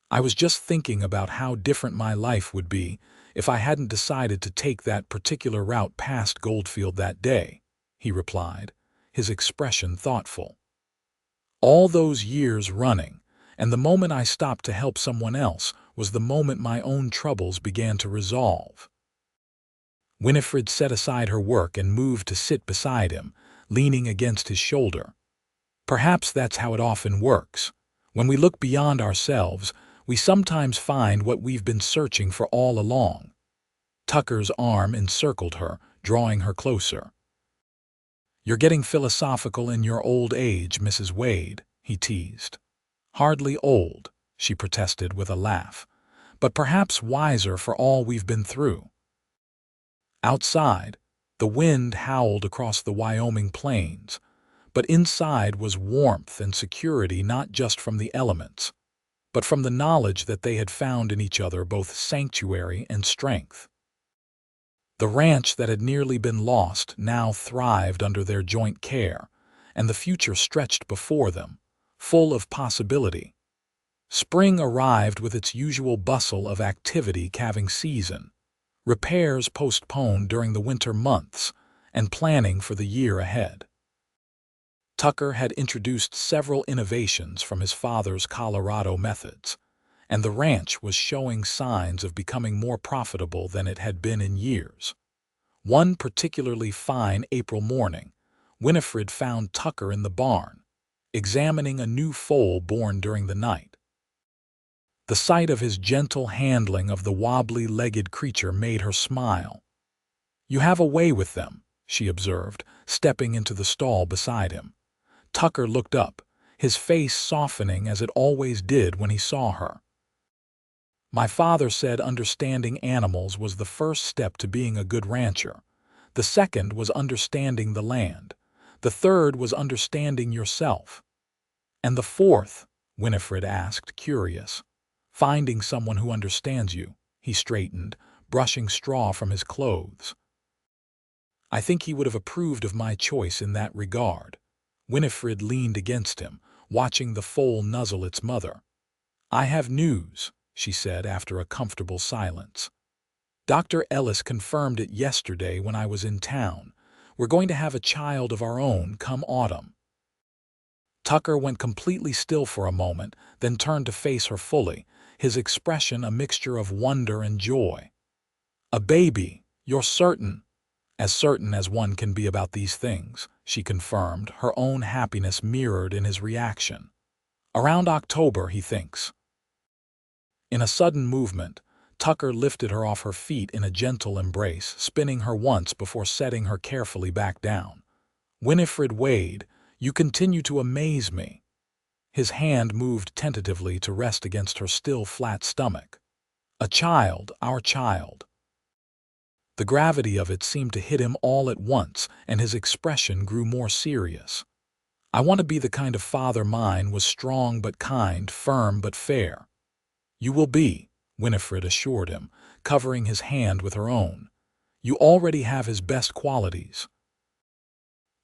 "I was just thinking about how different my life would be if I hadn't decided to take that particular route past Goldfield that day," he replied, his expression thoughtful. "All those years running, and the moment I stopped to help someone else was the moment my own troubles began to resolve." Winifred set aside her work and moved to sit beside him, leaning against his shoulder. "Perhaps that's how it often works. When we look beyond ourselves, we sometimes find what we've been searching for all along." Tucker's arm encircled her, drawing her closer. "You're getting philosophical in your old age, Mrs. Wade," he teased. "Hardly old," she protested with a laugh, "but perhaps wiser for all we've been through." Outside, the wind howled across the Wyoming plains, but inside was warmth and security, not just from the elements, but from the knowledge that they had found in each other both sanctuary and strength. The ranch that had nearly been lost now thrived under their joint care, and the future stretched before them, full of possibility. Spring arrived with its usual bustle of activity calving season, repairs postponed during the winter months, and planning for the year ahead. Tucker had introduced several innovations from his father's Colorado methods, and the ranch was showing signs of becoming more profitable than it had been in years. One particularly fine April morning, Winifred found Tucker in the barn, examining a new foal born during the night. The sight of his gentle handling of the wobbly-legged creature made her smile. "You have a way with them," she observed, stepping into the stall beside him. Tucker looked up, his face softening as it always did when he saw her. "My father said understanding animals was the first step to being a good rancher. The second was understanding the land. The third was understanding yourself." "And the fourth?" Winifred asked, curious. "Finding someone who understands you." He straightened, brushing straw from his clothes. "I think he would have approved of my choice in that regard." Winifred leaned against him, watching the foal nuzzle its mother. "I have news," she said after a comfortable silence. "Dr. Ellis confirmed it yesterday when I was in town. We're going to have a child of our own come autumn." Tucker went completely still for a moment, then turned to face her fully, his expression a mixture of wonder and joy. "A baby, you're certain?" "As certain as one can be about these things," she confirmed, her own happiness mirrored in his reaction. "Around October, he thinks." In a sudden movement, Tucker lifted her off her feet in a gentle embrace, spinning her once before setting her carefully back down. "Winifred Wade, you continue to amaze me." His hand moved tentatively to rest against her still flat stomach. "A child, our child." The gravity of it seemed to hit him all at once, and his expression grew more serious. "I want to be the kind of father mine was strong but kind, firm but fair." "You will be," Winifred assured him, covering his hand with her own. "You already have his best qualities."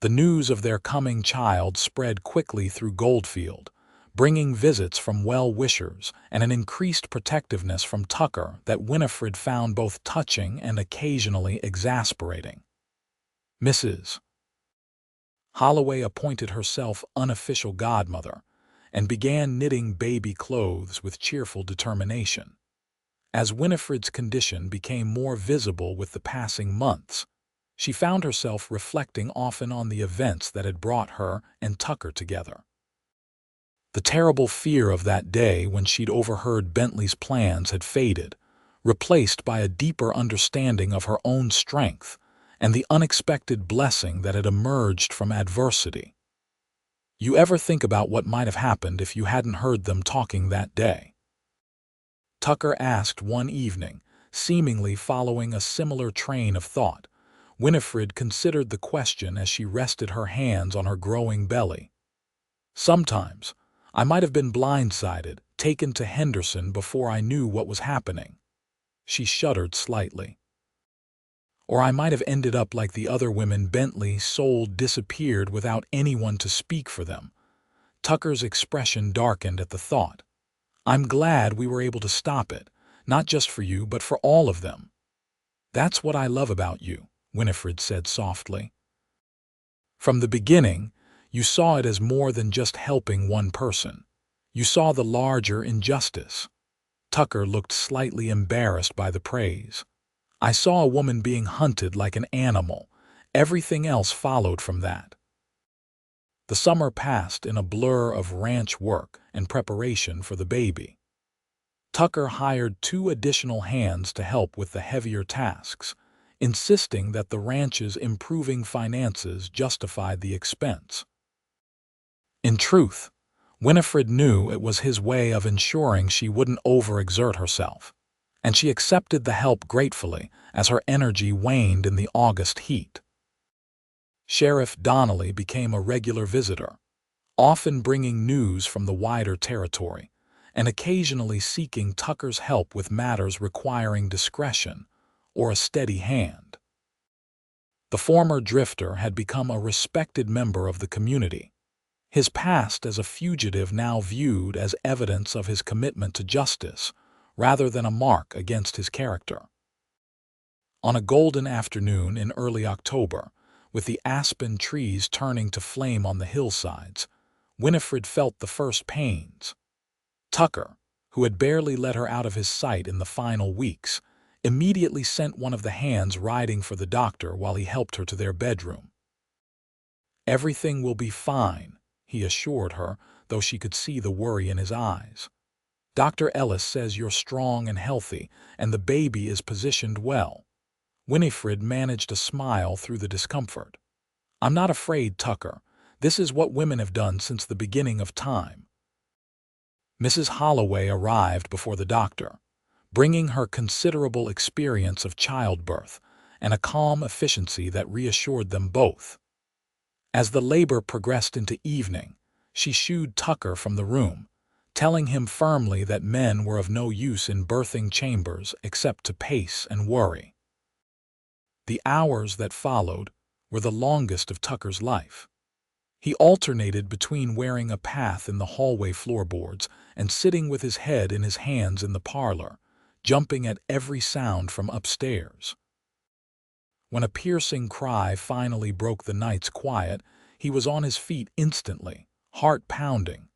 The news of their coming child spread quickly through Goldfield, bringing visits from well-wishers and an increased protectiveness from Tucker that Winifred found both touching and occasionally exasperating. Mrs. Holloway appointed herself unofficial godmother and began knitting baby clothes with cheerful determination. As Winifred's condition became more visible with the passing months, she found herself reflecting often on the events that had brought her and Tucker together. The terrible fear of that day when she'd overheard Bentley's plans had faded, replaced by a deeper understanding of her own strength and the unexpected blessing that had emerged from adversity. "You ever think about what might have happened if you hadn't heard them talking that day?" Tucker asked one evening, seemingly following a similar train of thought. Winifred considered the question as she rested her hands on her growing belly. "Sometimes, I might have been blindsided, taken to Henderson before I knew what was happening." She shuddered slightly. "Or I might have ended up like the other women Bentley sold disappeared without anyone to speak for them." Tucker's expression darkened at the thought. "I'm glad we were able to stop it, not just for you but for all of them." "That's what I love about you," Winifred said softly. "From the beginning, you saw it as more than just helping one person. You saw the larger injustice." Tucker looked slightly embarrassed by the praise. "I saw a woman being hunted like an animal. Everything else followed from that." The summer passed in a blur of ranch work and preparation for the baby. Tucker hired 2 additional hands to help with the heavier tasks, insisting that the ranch's improving finances justified the expense. In truth, Winifred knew it was his way of ensuring she wouldn't overexert herself, and she accepted the help gratefully as her energy waned in the August heat. Sheriff Donnelly became a regular visitor, often bringing news from the wider territory, and occasionally seeking Tucker's help with matters requiring discretion or a steady hand. The former drifter had become a respected member of the community, his past as a fugitive now viewed as evidence of his commitment to justice rather than a mark against his character. On a golden afternoon in early October, with the aspen trees turning to flame on the hillsides, Winifred felt the first pains. Tucker, who had barely let her out of his sight in the final weeks, immediately sent one of the hands riding for the doctor while he helped her to their bedroom. "Everything will be fine," he assured her, though she could see the worry in his eyes. "Dr. Ellis says you're strong and healthy, and the baby is positioned well." Winifred managed a smile through the discomfort. "I'm not afraid, Tucker. This is what women have done since the beginning of time." Mrs. Holloway arrived before the doctor, bringing her considerable experience of childbirth and a calm efficiency that reassured them both. As the labor progressed into evening, she shooed Tucker from the room, telling him firmly that men were of no use in birthing chambers except to pace and worry. The hours that followed were the longest of Tucker's life. He alternated between wearing a path in the hallway floorboards and sitting with his head in his hands in the parlor, jumping at every sound from upstairs. When a piercing cry finally broke the night's quiet, he was on his feet instantly, heart pounding.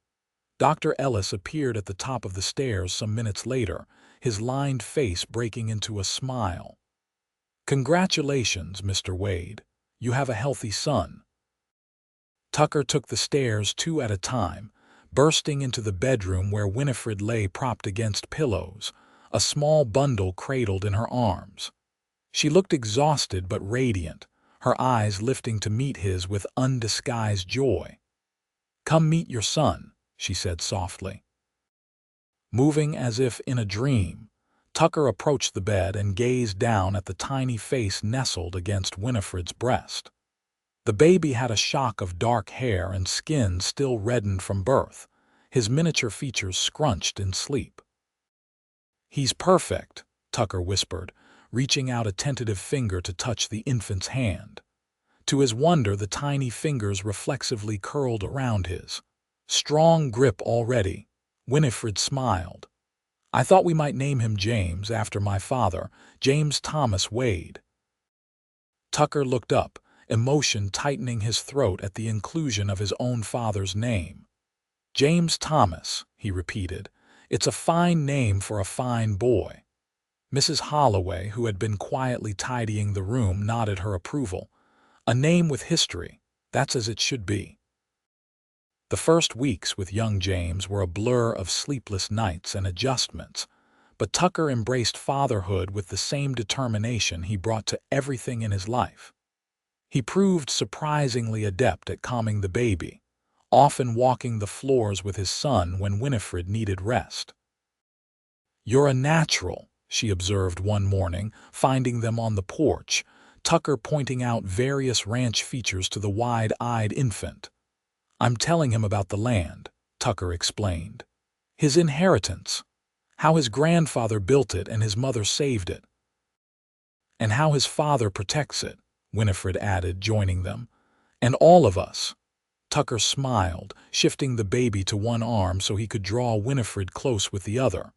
Dr. Ellis appeared at the top of the stairs some minutes later, his lined face breaking into a smile. "Congratulations, Mr. Wade. You have a healthy son." Tucker took the stairs 2 at a time, bursting into the bedroom where Winifred lay propped against pillows, a small bundle cradled in her arms. She looked exhausted but radiant, her eyes lifting to meet his with undisguised joy. "Come meet your son," she said softly. Moving as if in a dream, Tucker approached the bed and gazed down at the tiny face nestled against Winifred's breast. The baby had a shock of dark hair and skin still reddened from birth, his miniature features scrunched in sleep. "He's perfect," Tucker whispered, reaching out a tentative finger to touch the infant's hand. To his wonder, the tiny fingers reflexively curled around his. "Strong grip already." Winifred smiled. "I thought we might name him James, after my father, James Thomas Wade." Tucker looked up, emotion tightening his throat at the inclusion of his own father's name. "James Thomas," he repeated. "It's a fine name for a fine boy." Mrs. Holloway, who had been quietly tidying the room, nodded her approval. "A name with history. That's as it should be." The first weeks with young James were a blur of sleepless nights and adjustments, but Tucker embraced fatherhood with the same determination he brought to everything in his life. He proved surprisingly adept at calming the baby, often walking the floors with his son when Winifred needed rest. "You're a natural," she observed one morning, finding them on the porch, Tucker pointing out various ranch features to the wide-eyed infant. "I'm telling him about the land," Tucker explained. "His inheritance. How his grandfather built it and his mother saved it. And how his father protects it," Winifred added, joining them. "And all of us." Tucker smiled, shifting the baby to one arm so he could draw Winifred close with the other.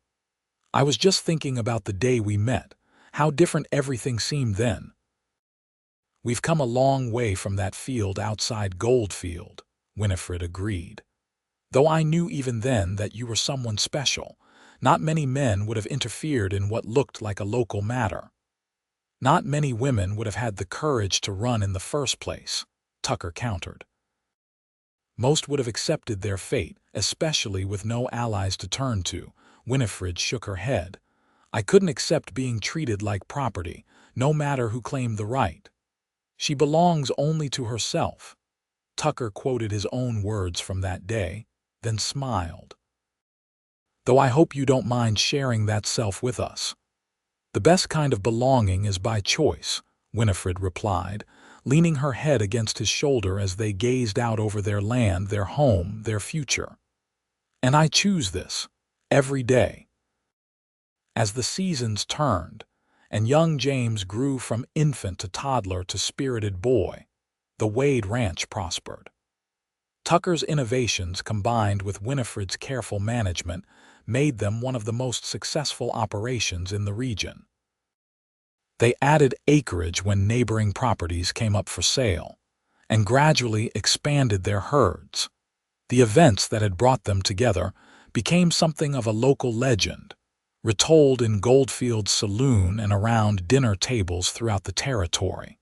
"I was just thinking about the day we met, how different everything seemed then." "We've come a long way from that field outside Goldfield," Winifred agreed. "Though I knew even then that you were someone special, not many men would have interfered in what looked like a local matter. Not many women would have had the courage to run in the first place," Tucker countered. "Most would have accepted their fate, especially with no allies to turn to." Winifred shook her head. "I couldn't accept being treated like property, no matter who claimed the right. She belongs only to herself." Tucker quoted his own words from that day, then smiled. "Though I hope you don't mind sharing that self with us." "The best kind of belonging is by choice," Winifred replied, leaning her head against his shoulder as they gazed out over their land, their home, their future. "And I choose this. every day. As the seasons turned, and young James grew from infant to toddler to spirited boy, the Wade Ranch prospered. Tucker's innovations combined with Winifred's careful management made them one of the most successful operations in the region. They added acreage when neighboring properties came up for sale, and gradually expanded their herds. The events that had brought them together became something of a local legend, retold in Goldfield's saloon and around dinner tables throughout the territory.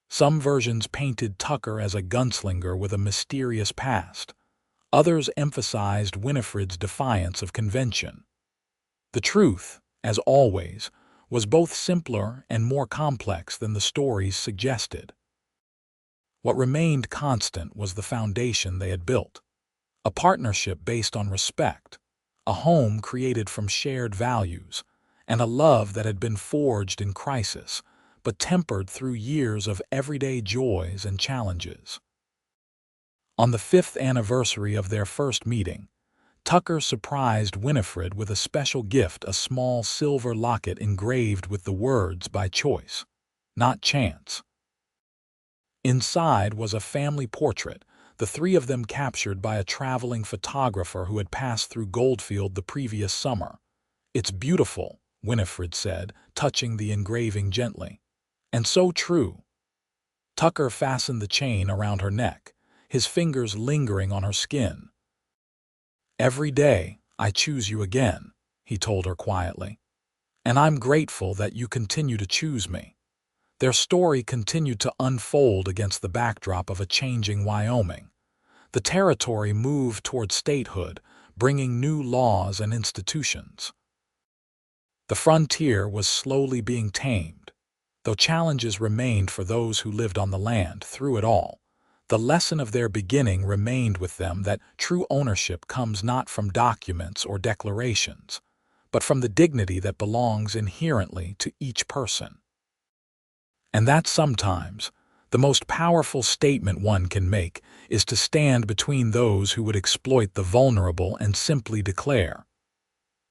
Some versions painted Tucker as a gunslinger with a mysterious past. Others emphasized Winifred's defiance of convention. The truth, as always, was both simpler and more complex than the stories suggested. What remained constant was the foundation they had built, a partnership based on respect, a home created from shared values, and a love that had been forged in crisis, but tempered through years of everyday joys and challenges. On the 5th anniversary of their first meeting, Tucker surprised Winifred with a special gift, a small silver locket engraved with the words "by choice, not chance." Inside was a family portrait, the three of them captured by a traveling photographer who had passed through Goldfield the previous summer. "It's beautiful," Winifred said, touching the engraving gently. "And so true." Tucker fastened the chain around her neck, his fingers lingering on her skin. "Every day, I choose you again," he told her quietly. "And I'm grateful that you continue to choose me." Their story continued to unfold against the backdrop of a changing Wyoming. The territory moved toward statehood, bringing new laws and institutions. The frontier was slowly being tamed, though challenges remained for those who lived on the land. Through it all, the lesson of their beginning remained with them, that true ownership comes not from documents or declarations, but from the dignity that belongs inherently to each person. And that sometimes the most powerful statement one can make is to stand between those who would exploit the vulnerable and simply declare,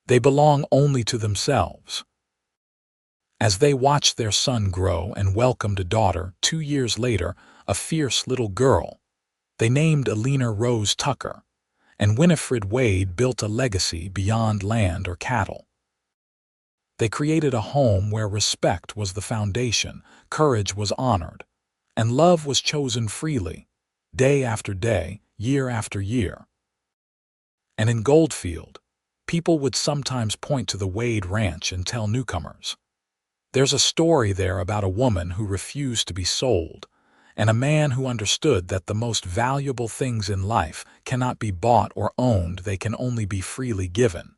they belong only to themselves. As they watched their son grow and welcomed a daughter 2 years later, a fierce little girl, they named Alina Rose Tucker, and Winifred Wade built a legacy beyond land or cattle. They created a home where respect was the foundation, courage was honored, and love was chosen freely, day after day, year after year. And in Goldfield, people would sometimes point to the Wade Ranch and tell newcomers, "There's a story there about a woman who refused to be sold, and a man who understood that the most valuable things in life cannot be bought or owned, they can only be freely given."